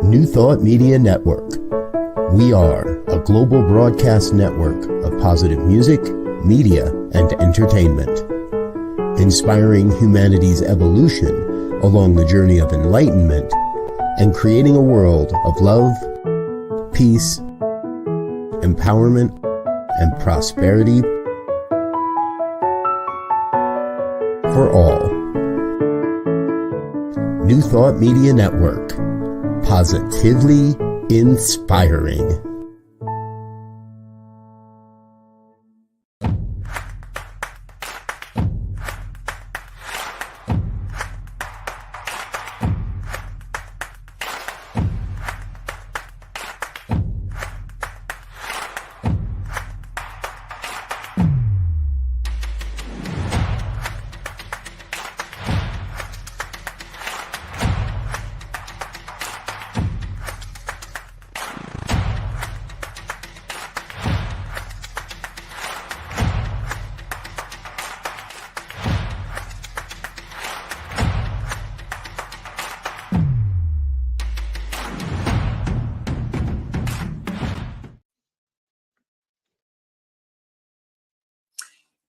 New Thought Media Network. We are a global broadcast network of positive music, media, and entertainment, inspiring humanity's evolution along the journey of enlightenment and creating a world of love, peace, empowerment, and prosperity for all. New Thought Media Network. Positively inspiring.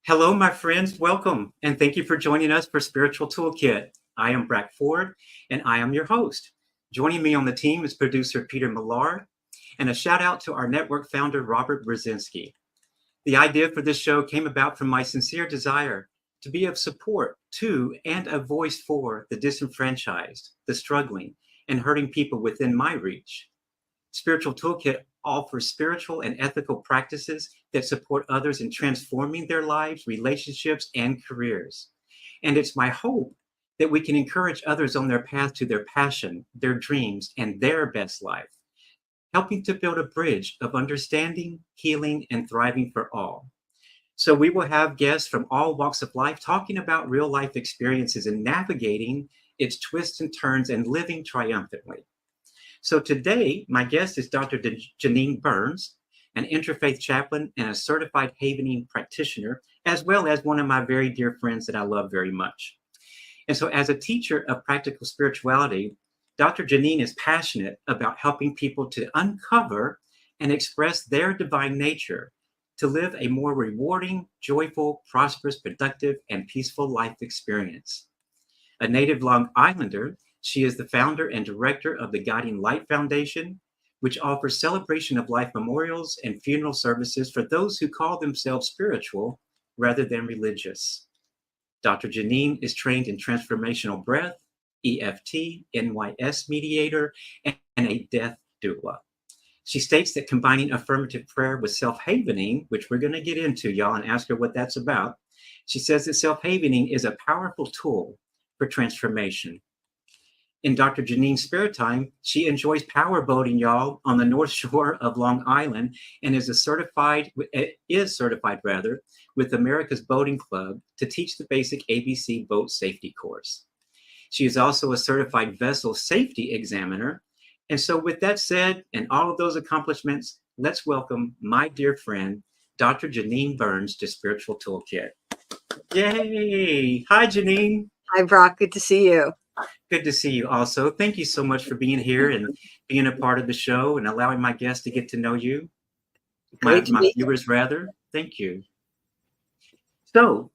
Hello, my friends. Welcome, and thank you for joining us for Spiritual Toolkit. I am Brack Ford, and I am your host. Joining me on the team is producer Peter Millard, and a shout out to our network founder, Robert Brzezinski. The idea for this show came about from my sincere desire to be of support to and a voice for the disenfranchised, the struggling, and hurting people within my reach. Spiritual Toolkit offers spiritual and ethical practices that support others in transforming their lives, relationships, and careers. And it's my hope that we can encourage others on their path to their passion, their dreams, and their best life, helping to build a bridge of understanding, healing, and thriving for all. So we will have guests from all walks of life talking about real life experiences and navigating its twists and turns and living triumphantly. So today, my guest is Dr. Janine Burns, an interfaith chaplain and a certified havening practitioner, as well as one of my very dear friends that I love very much. And so as a teacher of practical spirituality, Dr. Janine is passionate about helping people to uncover and express their divine nature to live a more rewarding, joyful, prosperous, productive, and peaceful life experience. A native Long Islander, she is the founder and director of the Guiding Light Foundation, which offers celebration of life memorials and funeral services for those who call themselves spiritual rather than religious. Dr. Janine is trained in transformational breath, EFT, NYS mediator, and a death doula. She states that combining affirmative prayer with self-havening, which we're going to get into, y'all, and ask her what that's about. She says that self-havening is a powerful tool for transformation. In Dr. Janine's spare time, she enjoys power boating, y'all, on the North Shore of Long Island, and is certified with America's Boating Club to teach the basic ABC boat safety course. She is also a certified vessel safety examiner. And so with that said, and all of those accomplishments, let's welcome my dear friend, Dr. Janine Burns to Spiritual Toolkit. Yay! Hi, Janine. Hi, Brock. Good to see you. Good to see you also. Thank you so much for being here and being a part of the show and allowing my guests to get to know you. My viewers, rather. Thank you. So,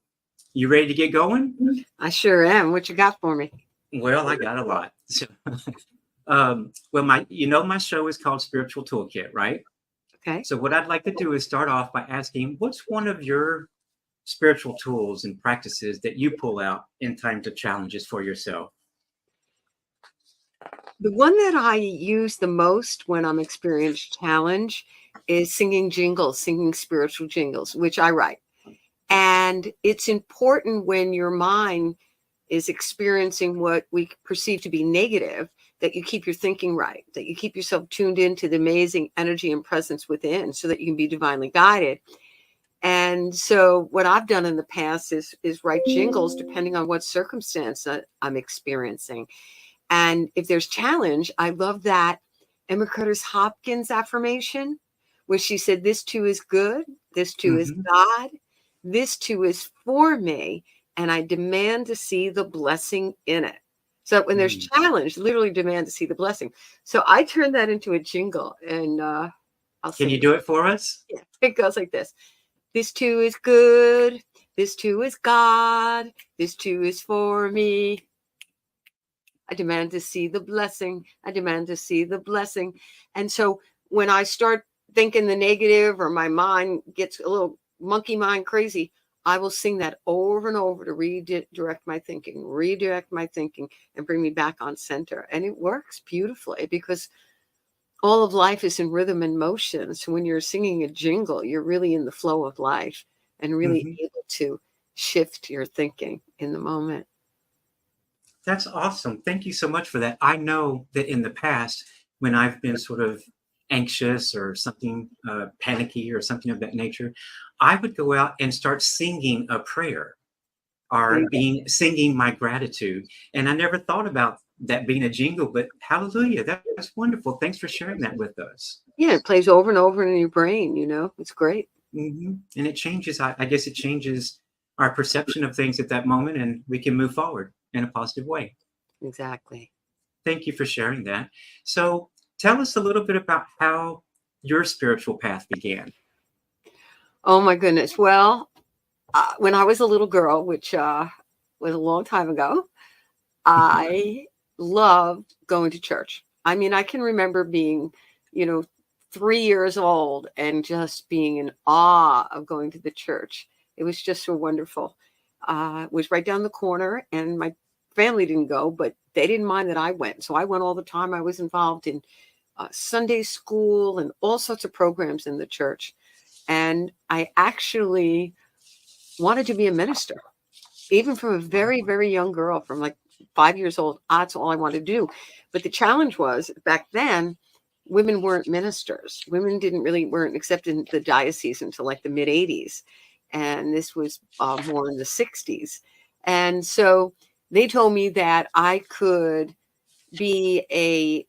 you ready to get going? I sure am. What you got for me? Well, I got a lot. So, my show is called Spiritual Toolkit, right? Okay. So what I'd like to do is start off by asking, what's one of your spiritual tools and practices that you pull out in times of challenges for yourself? The one that I use the most when I'm experiencing challenge is singing jingles, singing spiritual jingles, which I write. And it's important when your mind is experiencing what we perceive to be negative, that you keep your thinking right, that you keep yourself tuned into the amazing energy and presence within so that you can be divinely guided. And so what I've done in the past is write jingles depending on what circumstance I'm experiencing. And if there's challenge, I love that Emma Curtis Hopkins affirmation, where she said, this too is good, this too is God, this too is for me, and I demand to see the blessing in it. So that when there's challenge, literally demand to see the blessing. So I turned that into a jingle, and I'll sing. Can you do it for us? Yeah, it goes like this. This too is good. This too is God. This too is for me. I demand to see the blessing. I demand to see the blessing. And so when I start thinking the negative, or my mind gets a little monkey mind crazy, I will sing that over and over to redirect my thinking, and bring me back on center. And it works beautifully because all of life is in rhythm and motion. So when you're singing a jingle, you're really in the flow of life and really able to shift your thinking in the moment. That's awesome. Thank you so much for that. I know that in the past, when I've been sort of anxious or something panicky or something of that nature, I would go out and start singing a prayer or singing my gratitude. And I never thought about that being a jingle, but hallelujah, that's wonderful. Thanks for sharing that with us. Yeah, it plays over and over in your brain, it's great. And it changes, I guess it changes our perception of things at that moment, and we can move forward in a positive way. Exactly. Thank you for sharing that. So tell us a little bit about how your spiritual path began. Oh my goodness. Well, when I was a little girl, which was a long time ago, I loved going to church. I mean, I can remember being, 3 years old and just being in awe of going to the church. It was just so wonderful. It was right down the corner, and my family didn't go, but they didn't mind that I went. So I went all the time. I was involved in Sunday school and all sorts of programs in the church. And I actually wanted to be a minister, even from a very, very young girl, from like 5 years old. That's all I wanted to do. But the challenge was, back then, women weren't ministers. Women weren't accepted in the diocese until like the mid 80s. And this was more in the 60s. And so they told me that I could be a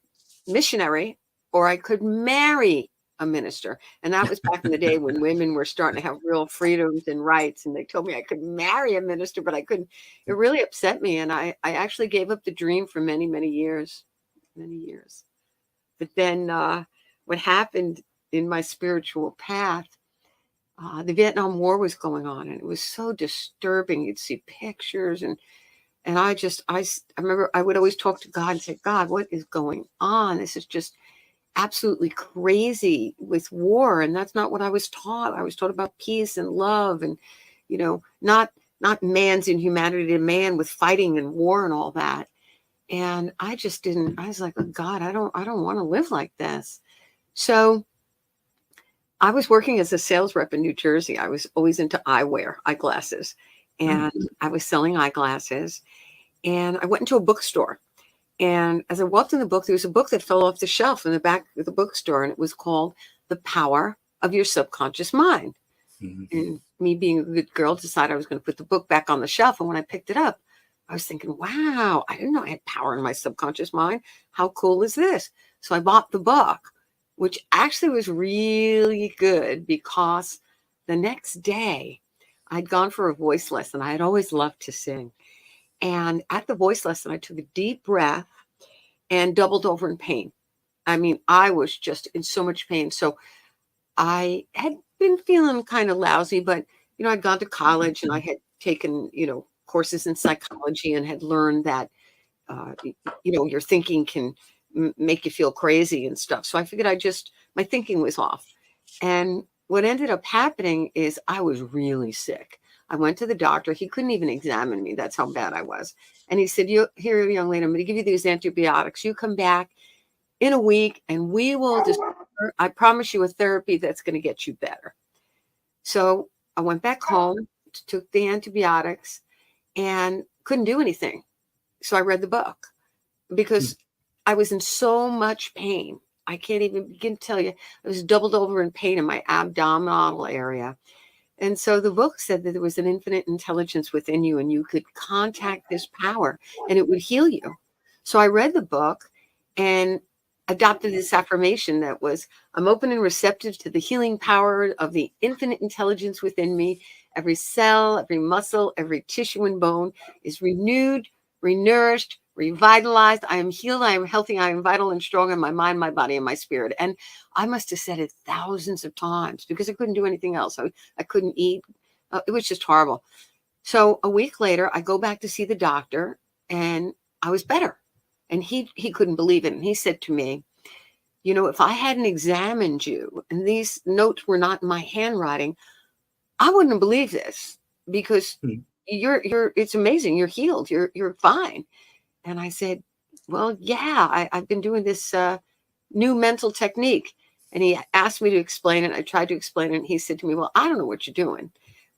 missionary or I could marry a minister. And that was back in the day when women were starting to have real freedoms and rights. And they told me I could marry a minister, but I couldn't. It really upset me. And I actually gave up the dream for many, many years. But then what happened in my spiritual path, the Vietnam War was going on, and it was so disturbing. You'd see pictures, and I remember I would always talk to God and say, God, what is going on? This is just absolutely crazy with war. And that's not what I was taught. I was taught about peace and love and, not man's inhumanity to man with fighting and war and all that. And I just didn't, I was like, oh God, I don't want to live like this. So I was working as a sales rep in New Jersey. I was always into eyeglasses, and I was selling eyeglasses. And I went into a bookstore. And as I walked in the book, there was a book that fell off the shelf in the back of the bookstore. And it was called The Power of Your Subconscious Mind. And me being a good girl, decided I was going to put the book back on the shelf. And when I picked it up, I was thinking, wow, I didn't know I had power in my subconscious mind. How cool is this? So I bought the book, which actually was really good because the next day I'd gone for a voice lesson. I had always loved to sing. And at the voice lesson, I took a deep breath and doubled over in pain. I mean, I was just in so much pain. So I had been feeling kind of lousy, but, I'd gone to college and I had taken, courses in psychology and had learned that, your thinking can make you feel crazy and stuff. So I figured my thinking was off. And what ended up happening is I was really sick. I went to the doctor. He couldn't even examine me. That's how bad I was. And he said, here, young lady, I'm going to give you these antibiotics. You come back in a week and we will I promise you a therapy that's going to get you better. So I went back home, took the antibiotics, and couldn't do anything. So I read the book because I was in so much pain. I can't even begin to tell you. I was doubled over in pain in my abdominal area. And so the book said that there was an infinite intelligence within you and you could contact this power and it would heal you. So I read the book and adopted this affirmation that was, I'm open and receptive to the healing power of the infinite intelligence within me. Every cell, every muscle, every tissue and bone is renewed, renourished, revitalized. I am healed. I am healthy. I am vital and strong in my mind, my body, and my spirit. And I must have said it thousands of times because I couldn't do anything else. I couldn't eat. It was just horrible. So a week later, I go back to see the doctor and I was better. And he couldn't believe it. And he said to me, you know, if I hadn't examined you and these notes were not in my handwriting, I wouldn't have believed this because it's amazing. You're healed. You're fine. And I said, well, yeah, I've been doing this new mental technique. And he asked me to explain it. I tried to explain it. And he said to me, well, I don't know what you're doing,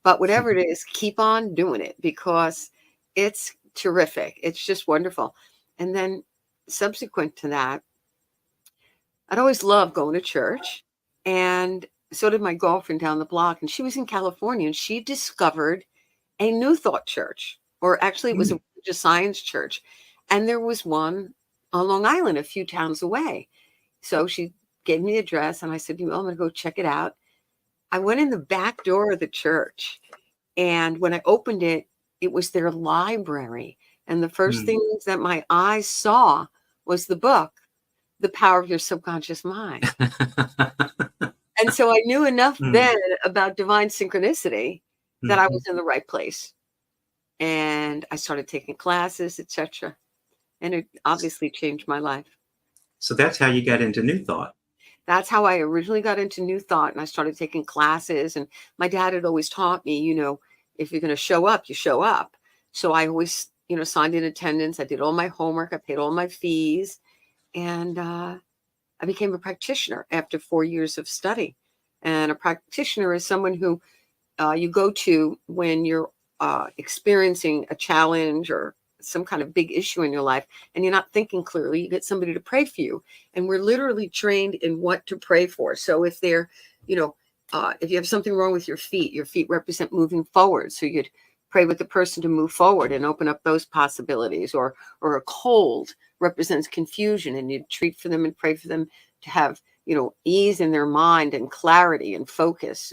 but whatever it is, keep on doing it because it's terrific. It's just wonderful. And then subsequent to that, I'd always loved going to church. And so did my girlfriend down the block. And she was in California and she discovered a New Thought church, or actually it was a religious science church. And there was one on Long Island, a few towns away. So she gave me the address and I said, well, I'm going to go check it out. I went in the back door of the church. And when I opened it, it was their library. And the first things that my eyes saw was the book, The Power of Your Subconscious Mind. And so I knew enough then about divine synchronicity that I was in the right place. And I started taking classes, etc. And it obviously changed my life. So that's how you got into New Thought. That's how I originally got into New Thought. And I started taking classes. And my dad had always taught me, you know, if you're going to show up, you show up. So I always, you know, signed in attendance. I did all my homework. I paid all my fees. And I became a practitioner after 4 years of study. And a practitioner is someone who you go to when you're experiencing a challenge or some kind of big issue in your life and you're not thinking clearly. You get somebody to pray for you. And we're literally trained in what to pray for. So if they're, you know, if you have something wrong with your feet represent moving forward. So you'd pray with the person to move forward and open up those possibilities. Or a cold represents confusion and you'd treat for them and pray for them to have, you know, ease in their mind and clarity and focus.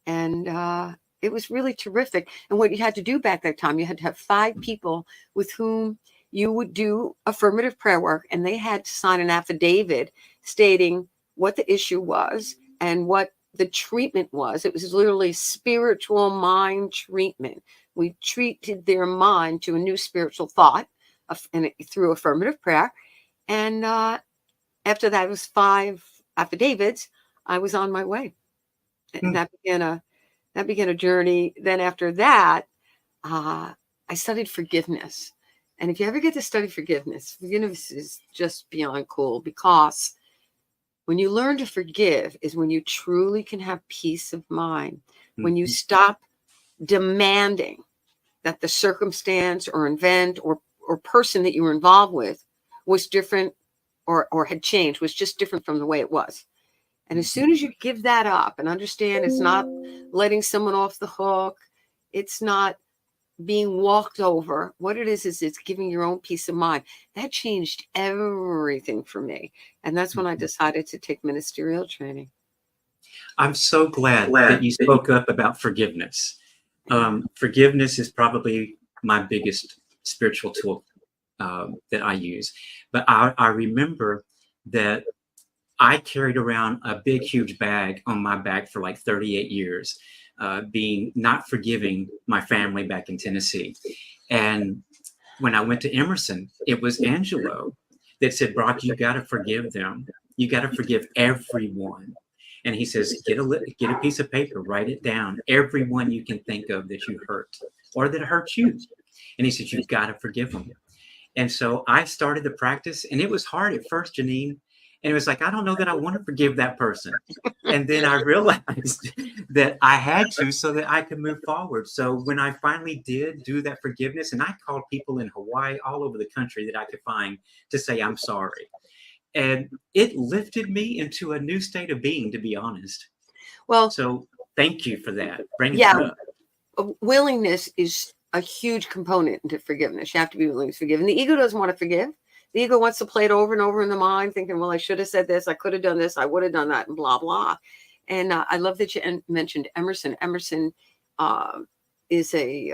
And it was really terrific. And what you had to do back that time, you had to have 5 people with whom you would do affirmative prayer work. And they had to sign an affidavit stating what the issue was and what the treatment was. It was literally spiritual mind treatment. We treated their mind to a new spiritual thought and through affirmative prayer. And after that was 5 affidavits, I was on my way. And that began a journey. Then after that, I studied forgiveness. And if you ever get to study forgiveness is just beyond cool, because when you learn to forgive is when you truly can have peace of mind. When you stop demanding that the circumstance or event or person that you were involved with was different or had changed, was just different from the way it was. And as soon as you give that up and understand it's not letting someone off the hook, it's not being walked over, what it is it's giving your own peace of mind. That changed everything for me. And that's when I decided to take ministerial training. I'm so glad that you spoke up about forgiveness. Forgiveness is probably my biggest spiritual tool that I use. But I remember that I carried around a big, huge bag on my back for like 38 years, being not forgiving my family back in Tennessee. And when I went to Emerson, it was Angelo that said, Brock, you got to forgive them. You got to forgive everyone. And he says, get a piece of paper, write it down. Everyone you can think of that you hurt or that hurt you. And he said, you've got to forgive them. And so I started the practice, and it was hard at first, Janine. And it was like, I don't know that I want to forgive that person. And then I realized that I had to so that I could move forward. So when I finally did do that forgiveness, and I called people in Hawaii, all over the country that I could find to say, I'm sorry. And it lifted me into a new state of being, to be honest. Well, so thank you for that. Bringing that up. Willingness is a huge component into forgiveness. You have to be willing to forgive. And the ego doesn't want to forgive. The ego wants to play it over and over in the mind, thinking, well, I should have said this, I could have done this, I would have done that, and blah, blah. And I love that you mentioned Emerson. Emerson is a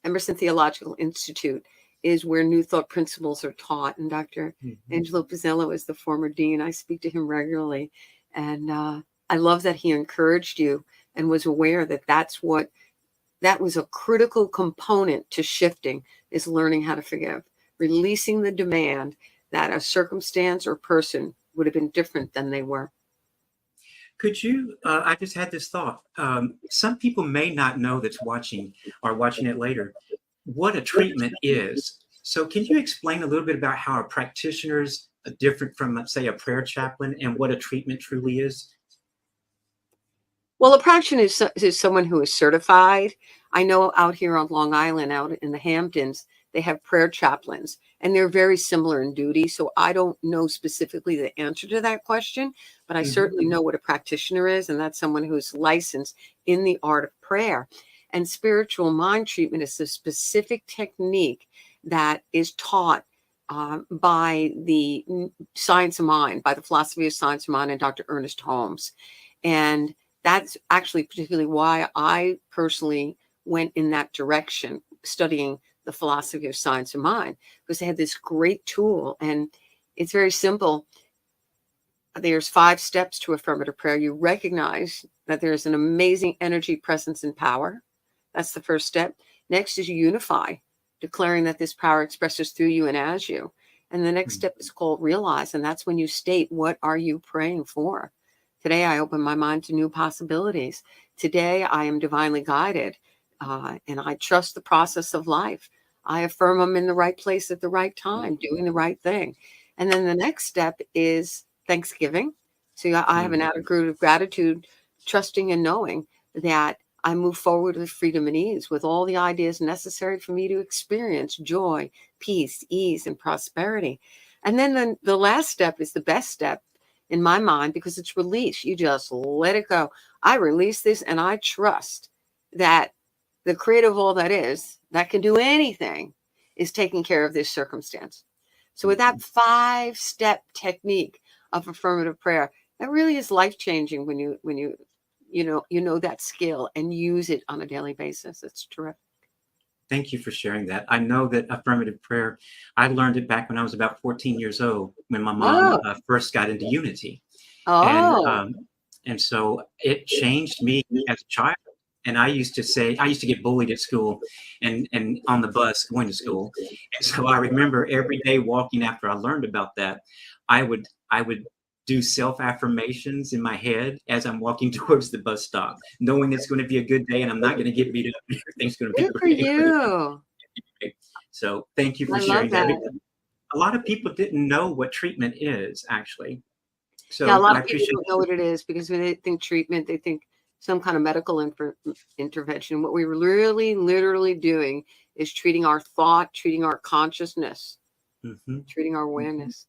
Emerson Theological Institute is where New Thought principles are taught. And Dr. Angelo Pizzello is the former dean. I speak to him regularly. And I love that he encouraged you and was aware that that was a critical component to shifting, is learning how to forgive, releasing the demand that a circumstance or person would have been different than they were. Could you, I just had this thought. Some people may not know that's watching or watching it later what a treatment is. So can you explain a little bit about how a practitioner's different from, let's say, a prayer chaplain, and what a treatment truly is? Well, a practitioner is someone who is certified. I know out here on Long Island, out in the Hamptons, they have prayer chaplains, and they're very similar in duty. So I don't know specifically the answer to that question, but I certainly know what a practitioner is, and that's someone who's licensed in the art of prayer. And spiritual mind treatment is a specific technique that is taught by the science of mind, by the philosophy of science of mind and Dr. Ernest Holmes. And that's actually particularly why I personally went in that direction, studying the philosophy of science of mind, because they had this great tool, and it's very simple. There's 5 steps to affirmative prayer. You recognize that there's an amazing energy, presence, and power. That's the first step. Next is you unify, declaring that this power expresses through you and as you. And the next step is called realize, and that's when you state, what are you praying for? Today, I open my mind to new possibilities. Today, I am divinely guided, and I trust the process of life. I affirm I'm in the right place at the right time, doing the right thing. And then the next step is Thanksgiving. So I have an attitude of gratitude, trusting and knowing that I move forward with freedom and ease, with all the ideas necessary for me to experience joy, peace, ease, and prosperity. And then the last step is the best step in my mind, because it's release. You just let it go. I release this, and I trust that the creator of all that is, that can do anything, is taking care of this circumstance. So with that 5-step technique of affirmative prayer, that really is life-changing when you know that skill and use it on a daily basis. It's terrific. Thank you for sharing that. I know that affirmative prayer, I learned it back when I was about 14 years old, when my mom first got into Unity. And so it changed me as a child. And I used to get bullied at school and on the bus going to school. And so I remember every day walking after I learned about that, I would do self-affirmations in my head as I'm walking towards the bus stop, knowing it's going to be a good day and I'm not going to get beat up. Everything's going to be good for you. So thank you for I sharing love that. A lot of people didn't know what treatment is, actually. So yeah, a lot of people don't know what it is, because when they think treatment, they think some kind of medical intervention. What we're really literally doing is treating our thought, treating our consciousness, treating our awareness.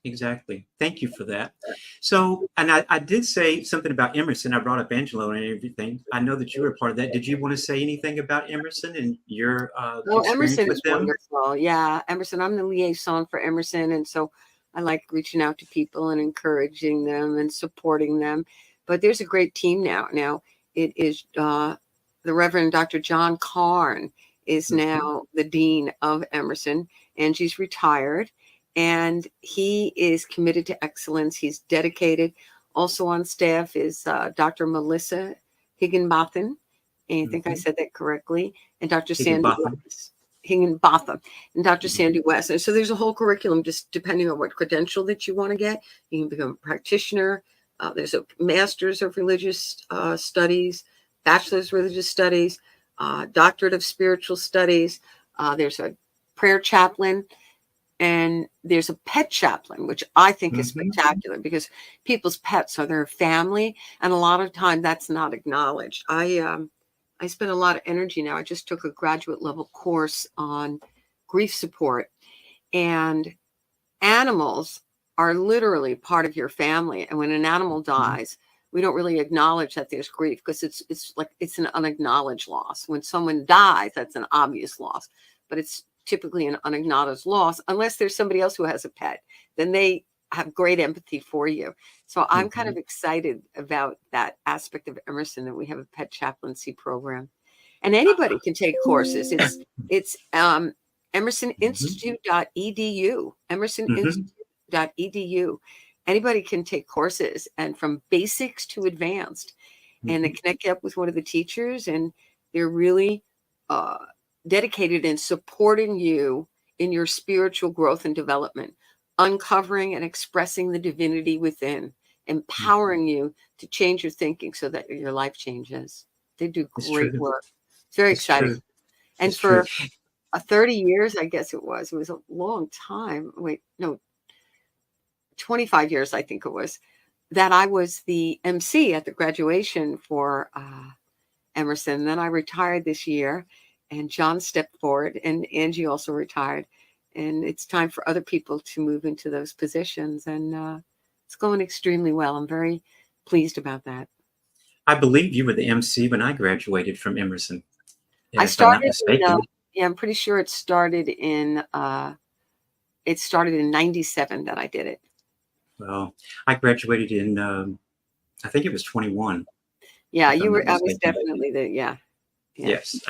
Exactly. Thank you for that. So, and I did say something about Emerson. I brought up Angelo and everything. I know that you were a part of that. Did you want to say anything about Emerson and your experience Emerson with is them? wonderful. Yeah, Emerson. I'm the liaison for Emerson, and so I like reaching out to people and encouraging them and supporting them. But there's a great team now. Now it is the Reverend Dr. John Carn is now the dean of Emerson, and she's retired. And he is committed to excellence. He's dedicated. Also on staff is Dr. Melissa Higginbotham. And I think I said that correctly. And Dr. Sandy West. Higginbotham. And Dr. Sandy West. And so there's a whole curriculum, just depending on what credential that you want to get. You can become a practitioner. There's a master's of religious studies, bachelor's of religious studies, doctorate of spiritual studies. There's a prayer chaplain. And there's a pet chaplain, which I think is spectacular, because people's pets are their family. And a lot of time that's not acknowledged. I spend a lot of energy now. I just took a graduate level course on grief support, and animals are literally part of your family. And when an animal dies, we don't really acknowledge that there's grief, because it's an unacknowledged loss. When someone dies, that's an obvious loss, but it's typically an unacknowledged loss, unless there's somebody else who has a pet. Then they have great empathy for you. So I'm kind of excited about that aspect of Emerson, that we have a pet chaplaincy program, and anybody can take courses. It's emersoninstitute.edu, emersoninstitute.edu. Anybody can take courses, and from basics to advanced, and they connect you up with one of the teachers, and they're really dedicated in supporting you in your spiritual growth and development, uncovering and expressing the divinity within, empowering you to change your thinking so that your life changes. They do great work. It's very exciting. True. And It's for true. 30 years, I guess it was a long time. Wait, no, 25 years, I think it was, that I was the MC at the graduation for Emerson. Then I retired this year, and John stepped forward, and Angie also retired. And it's time for other people to move into those positions. And it's going extremely well. I'm very pleased about that. I believe you were the MC when I graduated from Emerson. I started I'm pretty sure it started in 97 that I did it. Well, I graduated in I think it was 21. Yeah, you were. I was definitely the. Yeah. Yes.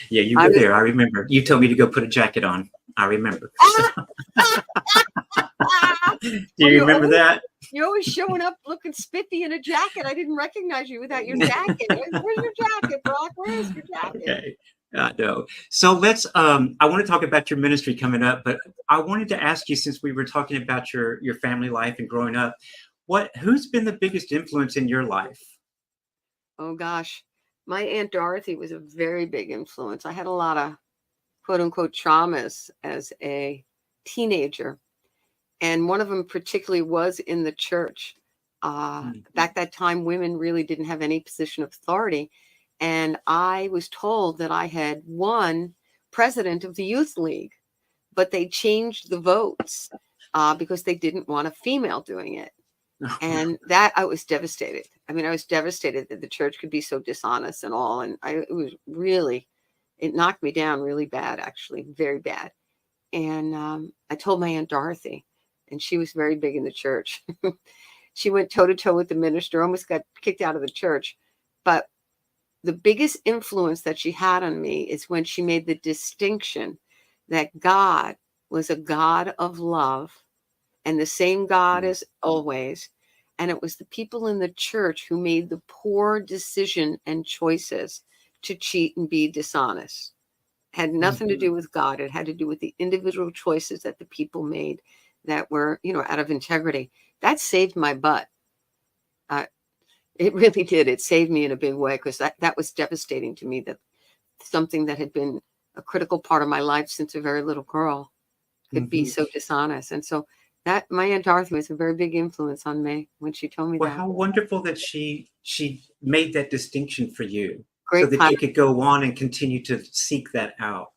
You were there. I remember. You told me to go put a jacket on. I remember. Do you remember that? You're always showing up looking spiffy in a jacket. I didn't recognize you without your jacket. Where's your jacket, Brock? Where's your jacket? Okay. No. So let's. I want to talk about your ministry coming up, but I wanted to ask you, since we were talking about your family life and growing up, who's been the biggest influence in your life? Oh gosh, my Aunt Dorothy was a very big influence. I had a lot of quote unquote traumas as a teenager, and one of them particularly was in the church. Back that time, women really didn't have any position of authority. And I was told that I had won president of the youth league, but they changed the votes because they didn't want a female doing it. And that I was devastated. I mean, I was devastated that the church could be so dishonest and all. And it knocked me down really bad, actually, very bad. And I told my Aunt Dorothy, and she was very big in the church. She went toe to toe with the minister, almost got kicked out of the church. But the biggest influence that she had on me is when she made the distinction that God was a God of love and the same God as always. And it was the people in the church who made the poor decision and choices to cheat and be dishonest. It had nothing to do with God. It had to do with the individual choices that the people made that were, out of integrity. That saved my butt. It really did. It saved me in a big way, because that was devastating to me, that something that had been a critical part of my life since a very little girl could be so dishonest. And so that my Aunt Dorothy was a very big influence on me when she told me that. Well, how wonderful that she made that distinction for you, Great so that you could go on and continue to seek that out.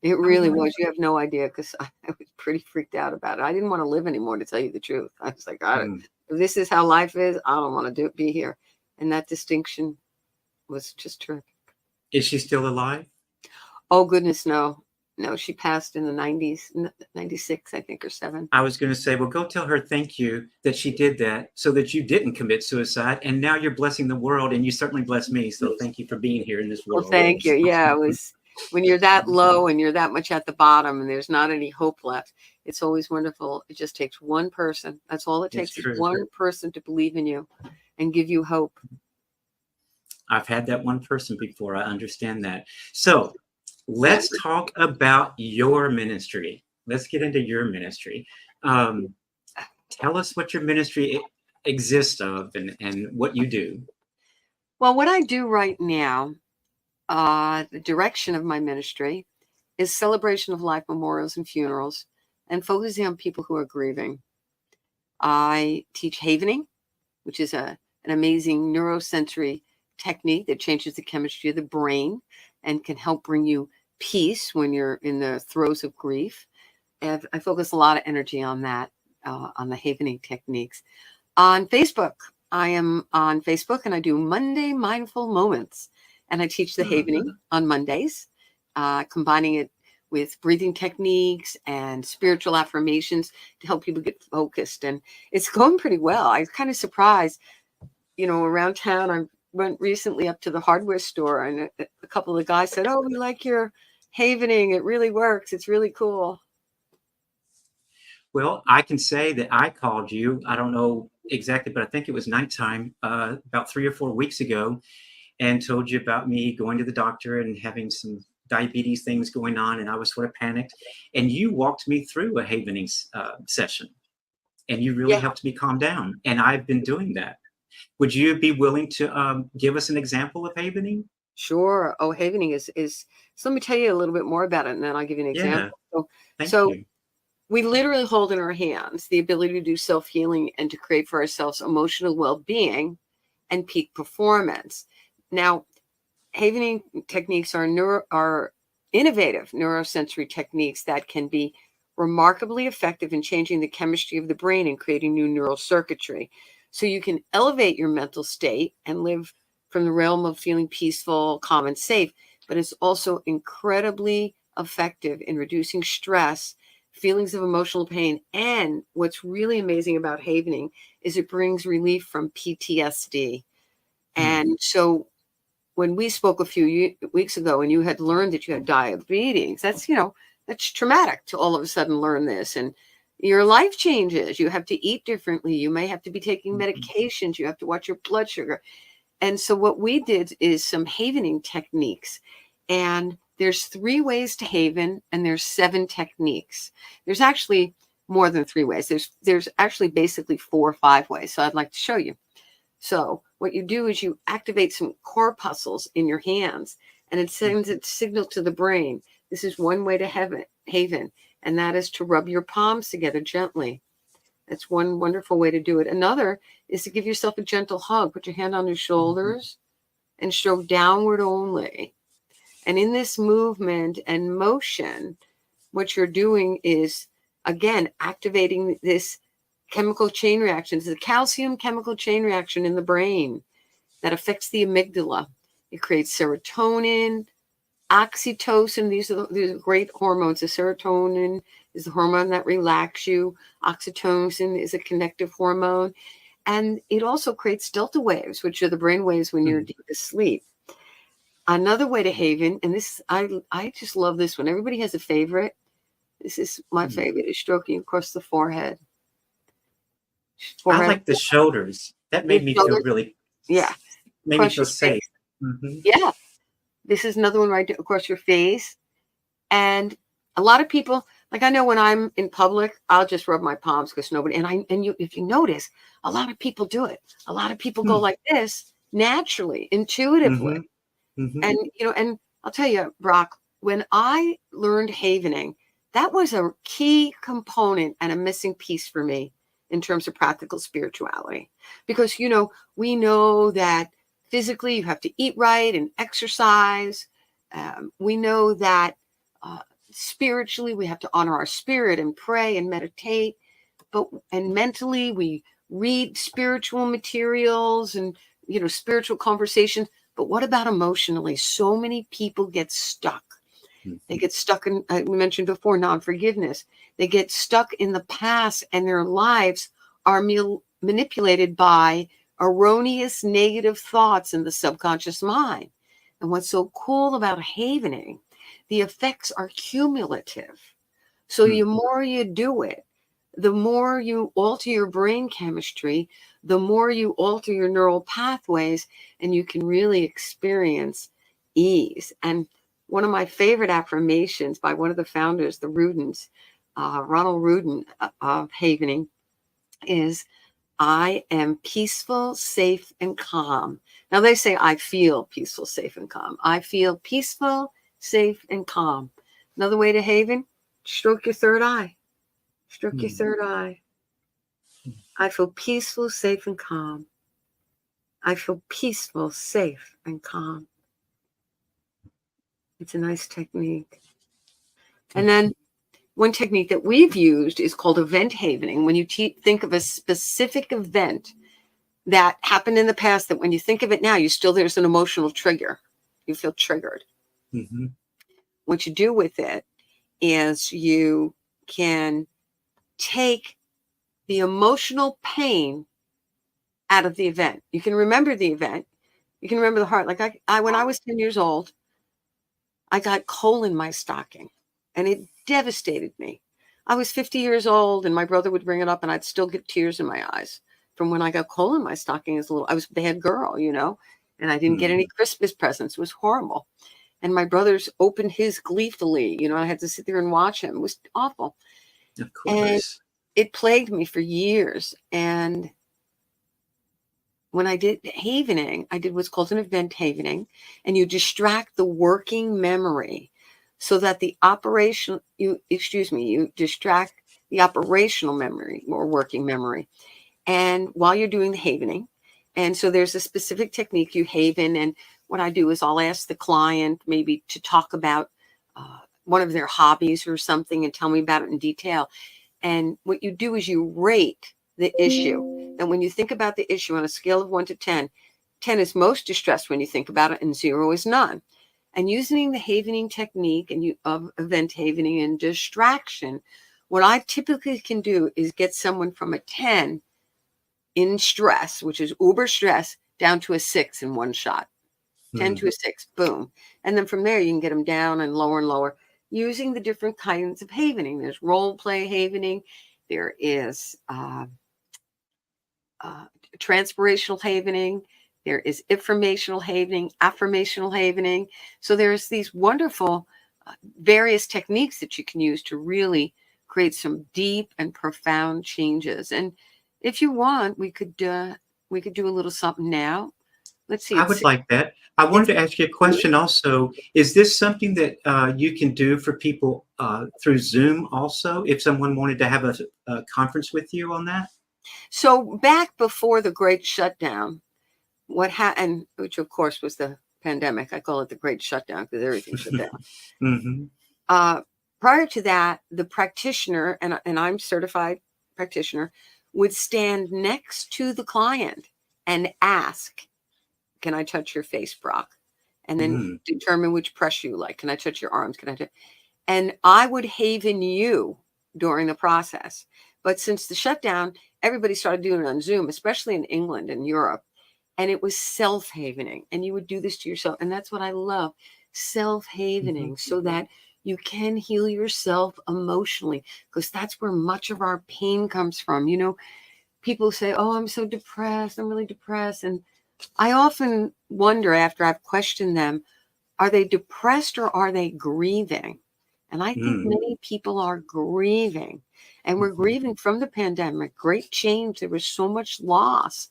It really was. You have no idea, because I was pretty freaked out about it. I didn't want to live anymore, to tell you the truth. I was like, if this is how life is, I don't want to be here. And that distinction was just terrific. Is she still alive? Oh, goodness, no. No, she passed in the 90s, 96, I think, or 7. I was going to say, well, go tell her thank you that she did that, so that you didn't commit suicide. And now you're blessing the world, and you certainly blessed me. So thank you for being here in this world. Well, thank you. Yeah, it was when you're that low and you're that much at the bottom and there's not any hope left. It's always wonderful. It just takes one person. That's all it takes, is one person to believe in you and give you hope. I've had that one person before. I understand that. So let's talk about your ministry. Let's get into your ministry. Tell us what your ministry exists of and what you do. Well, what I do right now, the direction of my ministry is celebration of life, memorials, and funerals, and focusing on people who are grieving. I teach havening, which is an amazing neurosensory technique that changes the chemistry of the brain and can help bring you peace when you're in the throes of grief. And I focus a lot of energy on that, on the havening techniques. On Facebook, I am on Facebook, and I do Monday Mindful Moments. And I teach the havening on Mondays, combining it with breathing techniques and spiritual affirmations to help people get focused. And it's going pretty well. I was kind of surprised, around town. I went recently up to the hardware store, and a couple of guys said, "Oh, we like your havening. It really works. It's really cool. Well, I can say that I called you. I don't know exactly, but I think it was nighttime about 3 or 4 weeks ago, and told you about me going to the doctor and having some diabetes things going on, and I was sort of panicked. And you walked me through a havening session, and you really Yeah, helped me calm down. And I've been doing that. Would you be willing to give us an example of havening? sure. Oh, havening is. So let me tell you a little bit more about it, and then I'll give you an Yeah, example. So, thank so you. we literally hold in our hands the ability to do self-healing and to create for ourselves emotional well-being and peak performance. Now, havening techniques are innovative neurosensory techniques that can be remarkably effective in changing the chemistry of the brain and creating new neural circuitry. So you can elevate your mental state and live from the realm of feeling peaceful, calm, and safe. But it's also incredibly effective in reducing stress, feelings of emotional pain. And what's really amazing about havening is it brings relief from PTSD. Hmm. And so when we spoke a few weeks ago and you had learned that you had diabetes, that's traumatic to all of a sudden learn this. And your life changes. You have to eat differently. You may have to be taking Mhm. medications. You have to watch your blood sugar. And so what we did is some havening techniques. And there's 3 ways to haven, and there's 7 techniques. There's actually more than 3 ways. There's actually basically 4 or 5 ways. So I'd like to show you. So what you do is you activate some corpuscles in your hands, and it sends a signal to the brain. This is one way to haven, and that is to rub your palms together gently. That's one wonderful way to do it. Another is to give yourself a gentle hug. Put your hand on your shoulders and show downward only. And in this movement and motion, what you're doing is, again, activating this chemical chain reaction. It's a calcium chemical chain reaction in the brain that affects the amygdala. It creates serotonin, oxytocin. These are great hormones. The serotonin is the hormone that relaxes you. Oxytocin is a connective hormone. And it also creates delta waves, which are the brain waves when you're Hmm. deep asleep. Another way to haven, and this I just love this one. Everybody has a favorite. This is my Hmm. favorite, is stroking across the forehead. I Forehead, like the shoulders. That your made me feel shoulders. really, Yeah, made me across feel your safe. face. Hmm. Yeah, this is another one right across your face. And a lot of people, like I know when I'm in public, I'll just rub my palms because nobody, and you, if you notice, a lot of people do it. A lot of people go Hmm. like this naturally, intuitively. Hmm. Hmm. And, and I'll tell you, Brock, when I learned havening, that was a key component and a missing piece for me in terms of practical spirituality. Because, we know that physically you have to eat right and exercise. We know that uh, spiritually we have to honor our spirit and pray and meditate. And mentally we read spiritual materials and, spiritual conversations. But what about emotionally? So many people get stuck. They get stuck in, we mentioned before, non-forgiveness. They get stuck in the past, and their lives are manipulated by erroneous negative thoughts in the subconscious mind. And what's so cool about havening, the effects are cumulative. So the more you do it, the more you alter your brain chemistry, the more you alter your neural pathways, and you can really experience ease. And one of my favorite affirmations by one of the founders, the Rudins, Ronald Rudin of Havening, is I am peaceful, safe, and calm. Now they say I feel peaceful, safe, and calm. I feel peaceful, safe, and calm. Another way to haven, stroke your third eye. Stroke your Hmm. third eye. I feel peaceful, safe, and calm. I feel peaceful, safe, and calm. It's a nice technique. And then one technique that we've used is called event havening. When you think of a specific event that happened in the past, that when you think of it now, there's an emotional trigger. You feel triggered. Hmm. What you do with it is you can take the emotional pain out of the event. You can remember the event. You can remember the heart. Like I when I was 10 years old, I got coal in my stocking, and it devastated me. I was 50 years old, and my brother would bring it up, and I'd still get tears in my eyes from when I got coal in my stocking as a little. I was a bad girl, and I didn't get any Christmas presents. It was horrible. And my brothers opened his gleefully. I had to sit there and watch him. It was awful. Of course. And it plagued me for years. And when I did havening, I did what's called an event havening, and you distract the working memory so that you distract the operational memory or working memory. And while you're doing the havening, and so there's a specific technique you haven, and what I do is I'll ask the client maybe to talk about one of their hobbies or something and tell me about it in detail. And what you do is you rate the issue. And when you think about the issue on a scale of 1 to 10, 10 is most distressed when you think about it, and 0 is none. And using the havening technique of event havening and distraction, what I typically can do is get someone from a 10 in stress, which is uber stress, down to a 6 in one shot. 10 to a 6, boom. And then from there, you can get them down and lower using the different kinds of havening. There's role play havening. There is transpirational havening. There is informational havening, affirmational havening. So there's these wonderful various techniques that you can use to really create some deep and profound changes. And if you want, we could do a little something now. Let's see. I would like that. I wanted to ask you a question also. Is this something that you can do for people through Zoom also, if someone wanted to have a conference with you on that? So back before the Great Shutdown, what happened, which of course was the pandemic. I call it the Great Shutdown because everything shut down. Prior to that, the practitioner, and I'm certified practitioner, would stand next to the client and ask, can I touch your face, Brock? And then determine which pressure you like. Can I touch your arms? And I would haven you during the process. But since the shutdown, everybody started doing it on Zoom, especially in England and Europe. And it was self-havening. And you would do this to yourself. And that's what I love, self-havening, so that you can heal yourself emotionally, because that's where much of our pain comes from. People say, oh, I'm so depressed. I'm really depressed. And I often wonder, after I've questioned them, are they depressed or are they grieving? And I think many people are grieving. And we're grieving from the pandemic, great change. There was so much loss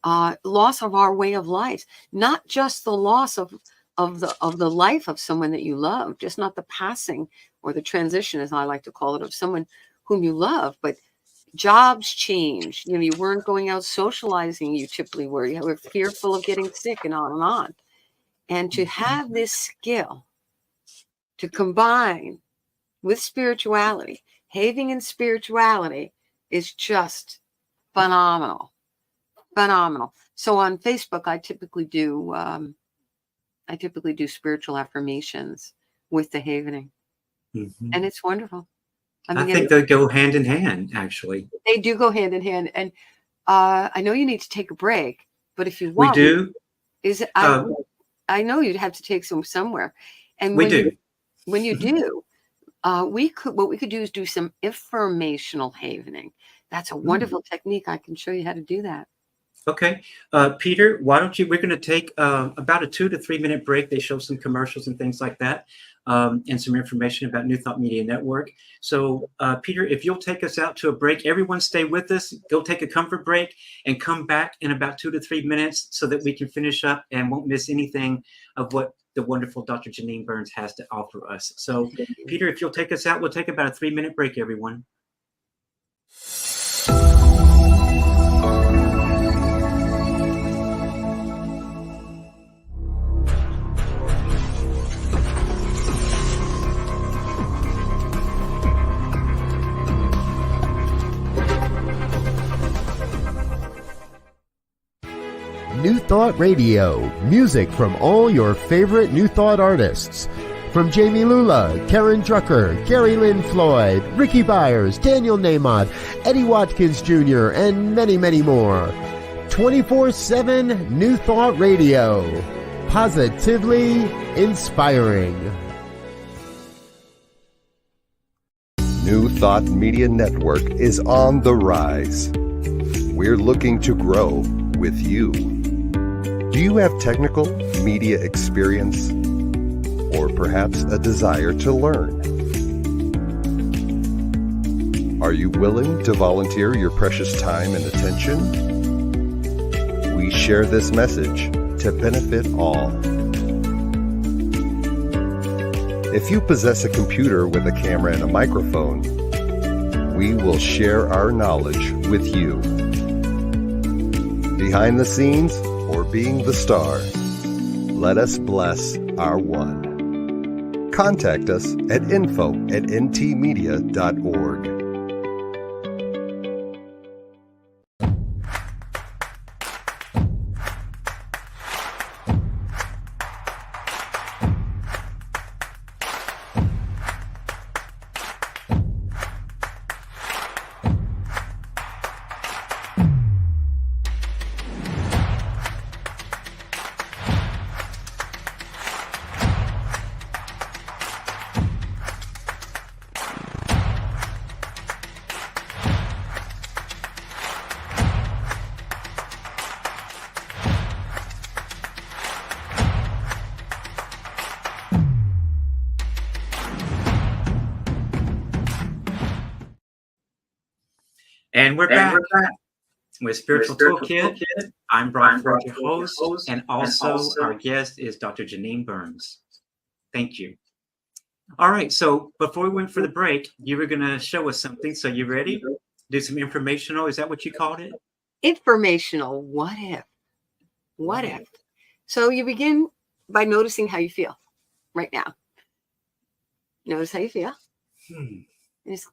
of our way of life, not just the loss of the life of someone that you love, just not the passing or the transition, as I like to call it, of someone whom you love, but jobs changed. You weren't going out socializing. You typically were. You were fearful of getting sick and on and on. And to have this skill to combine with spirituality, havening and spirituality, is just phenomenal. Phenomenal. So on Facebook, I typically do spiritual affirmations with the havening, and it's wonderful. I think they go hand in hand, actually. They do go hand in hand. And I know you need to take a break, but if you want, we do. I know you'd have to take some somewhere. And when you do, what we could do is do some informational havening. That's a wonderful technique. I can show you how to do that. Okay. Peter, why don't we're going to take about a 2 to 3 minute break. They show some commercials and things like that, and some information about New Thought Media Network. So, Peter, if you'll take us out to a break, everyone stay with us, go take a comfort break, and come back in about 2 to 3 minutes so that we can finish up and won't miss anything of what the wonderful Dr. Janine Burns has to offer us. So, Peter, if you'll take us out, we'll take about a 3 minute break, everyone. New Thought Radio, music from all your favorite New Thought artists. From Jamie Lula, Karen Drucker, Gary Lynn Floyd, Ricky Byers, Daniel Namath, Eddie Watkins Jr., and many, many more. 24/7 New Thought Radio. Positively inspiring. New Thought Media Network is on the rise. We're looking to grow with you. Do you have technical media experience or perhaps a desire to learn? Are you willing to volunteer your precious time and attention? We share this message to benefit all. If you possess a computer with a camera and a microphone, we will share our knowledge with you. Behind the scenes or being the star, let us bless our one. Contact us at info@ntmedia.org. And we're back with Spiritual Toolkit. I'm Brock Ford, your host, and also our guest is Dr. Janine Burns. Thank you. All right, so before we went for the break, you were going to show us something. So you ready? Do some informational. Is that what you called it? Informational. What if? What if? So you begin by noticing how you feel right now. Notice how you feel. Just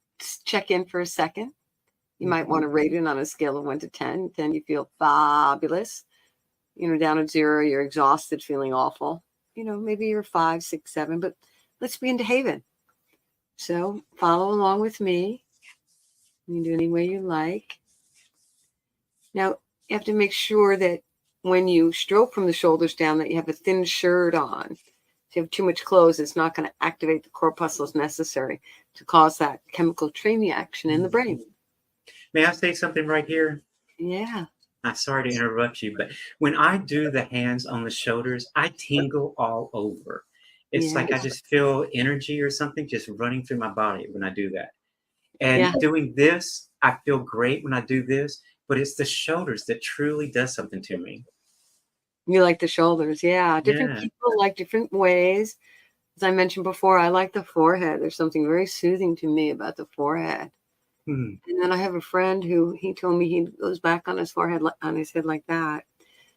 check in for a second. You might want to rate it on a scale of 1 to 10. 10, you feel fabulous. Down at 0, you're exhausted, feeling awful. Maybe you're 5, 6, 7, but let's begin to haven. So follow along with me. You can do it any way you like. Now, you have to make sure that when you stroke from the shoulders down, that you have a thin shirt on. If you have too much clothes, it's not going to activate the corpuscles necessary to cause that chemical train reaction in the brain. May I say something right here? Yeah. I'm sorry to interrupt you, but when I do the hands on the shoulders, I tingle all over. It's like I just feel energy or something just running through my body when I do that. And doing this, I feel great when I do this, but it's the shoulders that truly does something to me. You like the shoulders, yeah. Different people like different ways. As I mentioned before, I like the forehead. There's something very soothing to me about the forehead. And then I have a friend who he told me he goes back on his forehead, on his head like that.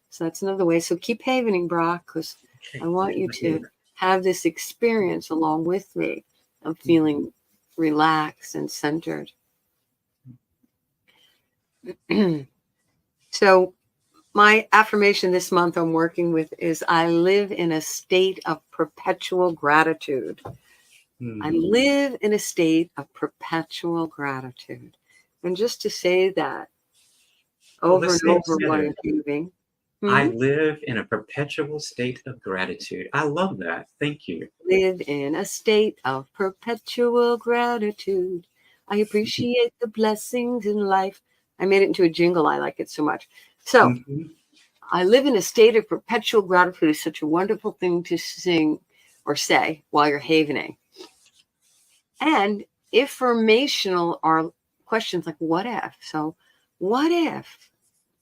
So that's another way. So keep havening, Brock, because I want you to have this experience along with me of feeling relaxed and centered. So my affirmation this month I'm working with is I live in a state of perpetual gratitude. I live in a state of perpetual gratitude. And just to say that over and over while you're giving. I live in a perpetual state of gratitude. I love that. Thank you. Live in a state of perpetual gratitude. I appreciate the blessings in life. I made it into a jingle. I like it so much. So I live in a state of perpetual gratitude is such a wonderful thing to sing or say while you're havening. And informational are questions like, what if? So what if?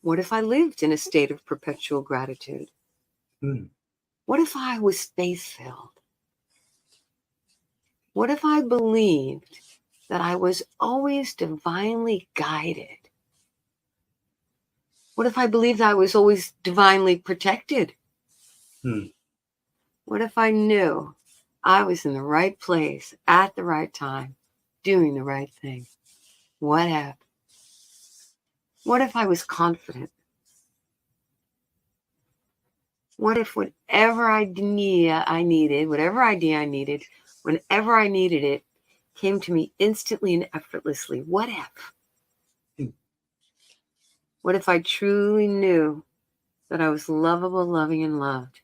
What if I lived in a state of perpetual gratitude? What if I was faith-filled? What if I believed that I was always divinely guided? What if I believed I was always divinely protected? What if I knew I was in the right place at the right time, doing the right thing? What if? What if I was confident? What if whatever idea I needed, whenever I needed it, came to me instantly and effortlessly? What if? What if I truly knew that I was lovable, loving, and loved?